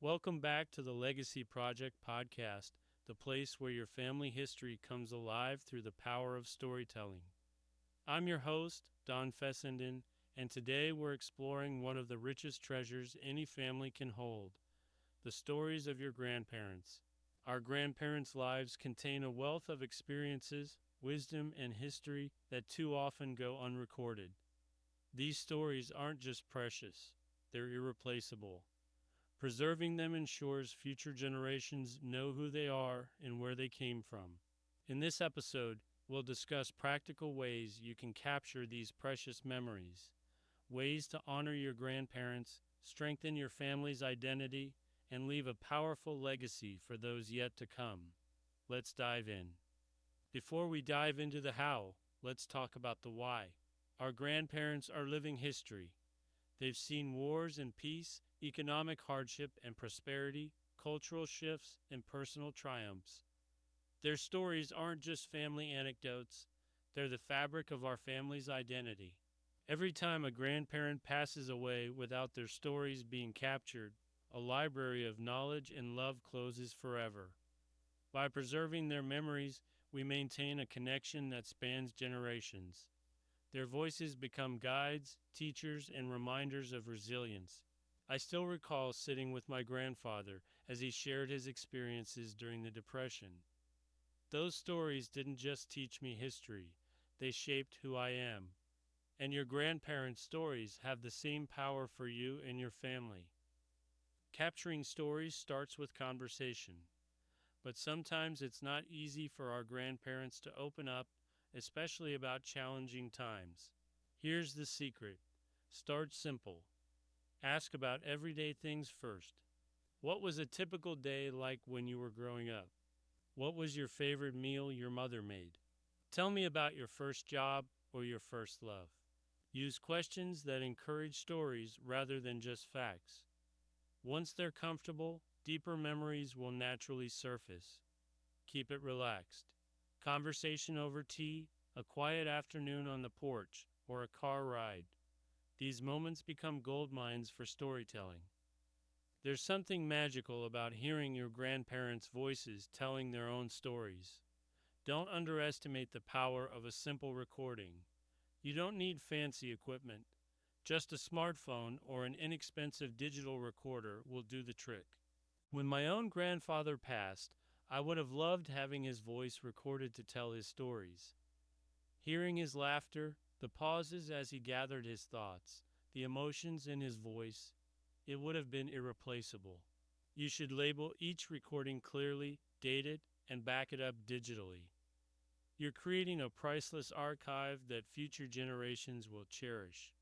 Welcome back to the Legacy Project podcast, the place where your family history comes alive through the power of storytelling. I'm your host, Don Fessenden, and today we're exploring one of the richest treasures any family can hold, the stories of your grandparents. Our grandparents' lives contain a wealth of experiences, wisdom, and history that too often go unrecorded. These stories aren't just precious, they're irreplaceable. Preserving them ensures future generations know who they are and where they came from. In this episode, we'll discuss practical ways you can capture these precious memories, ways to honor your grandparents, strengthen your family's identity, and leave a powerful legacy for those yet to come. Let's dive in. Before we dive into the how, let's talk about the why. Our grandparents are living history. They've seen wars and peace, economic hardship and prosperity, cultural shifts, and personal triumphs. Their stories aren't just family anecdotes, they're the fabric of our family's identity. Every time a grandparent passes away without their stories being captured, a library of knowledge and love closes forever. By preserving their memories, we maintain a connection that spans generations. Their voices become guides, teachers, and reminders of resilience. I still recall sitting with my grandfather as he shared his experiences during the Depression. Those stories didn't just teach me history, they shaped who I am. And your grandparents' stories have the same power for you and your family. Capturing stories starts with conversation, but sometimes it's not easy for our grandparents to open up, especially about challenging times. Here's the secret. Start simple. Ask about everyday things first. What was a typical day like when you were growing up? What was your favorite meal your mother made? Tell me about your first job or your first love. Use questions that encourage stories rather than just facts. Once they're comfortable, deeper memories will naturally surface. Keep it relaxed. Conversation over tea, a quiet afternoon on the porch, or a car ride. These moments become gold mines for storytelling. There's something magical about hearing your grandparents' voices telling their own stories. Don't underestimate the power of a simple recording. You don't need fancy equipment. Just a smartphone or an inexpensive digital recorder will do the trick. When my own grandfather passed, I would have loved having his voice recorded to tell his stories. Hearing his laughter, the pauses as he gathered his thoughts, the emotions in his voice, it would have been irreplaceable. You should label each recording clearly, date it, and back it up digitally. You're creating a priceless archive that future generations will cherish.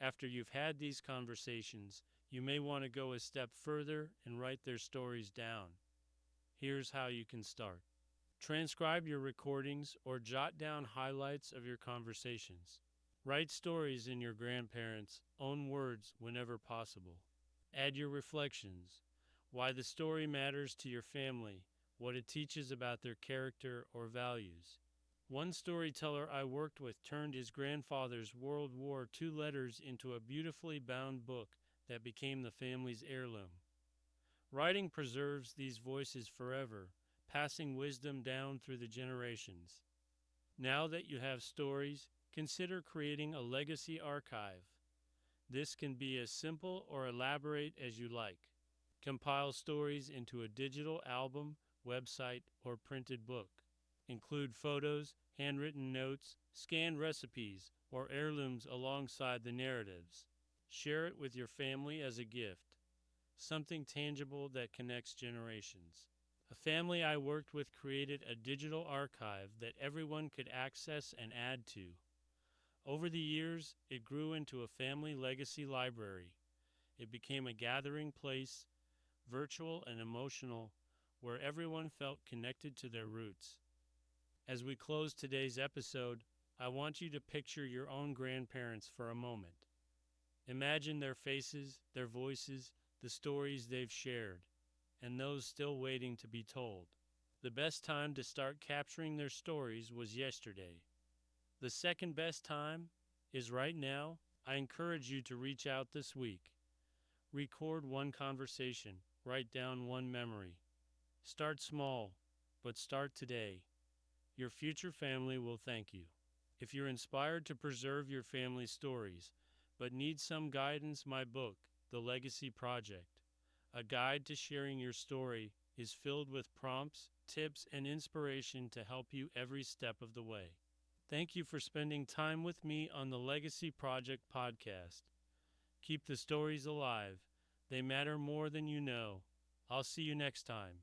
After you've had these conversations, you may want to go a step further and write their stories down. Here's how you can start. Transcribe your recordings or jot down highlights of your conversations. Write stories in your grandparents' own words whenever possible. Add your reflections, why the story matters to your family, what it teaches about their character or values. One storyteller I worked with turned his grandfather's World War II letters into a beautifully bound book that became the family's heirloom. Writing preserves these voices forever, passing wisdom down through the generations. Now that you have stories, consider creating a legacy archive. This can be as simple or elaborate as you like. Compile stories into a digital album, website, or printed book. Include photos, handwritten notes, scanned recipes, or heirlooms alongside the narratives. Share it with your family as a gift, something tangible that connects generations. A family I worked with created a digital archive that everyone could access and add to. Over the years, it grew into a family legacy library. It became a gathering place, virtual and emotional, where everyone felt connected to their roots. As we close today's episode, I want you to picture your own grandparents for a moment. Imagine their faces, their voices, the stories they've shared, and those still waiting to be told. The best time to start capturing their stories was yesterday. The second best time is right now. I encourage you to reach out this week. Record one conversation, write down one memory. Start small, but start today. Your future family will thank you. If you're inspired to preserve your family stories, but need some guidance, my book, The Legacy Project, a guide to sharing your story, is filled with prompts, tips, and inspiration to help you every step of the way. Thank you for spending time with me on the Legacy Project podcast. Keep the stories alive. They matter more than you know. I'll see you next time.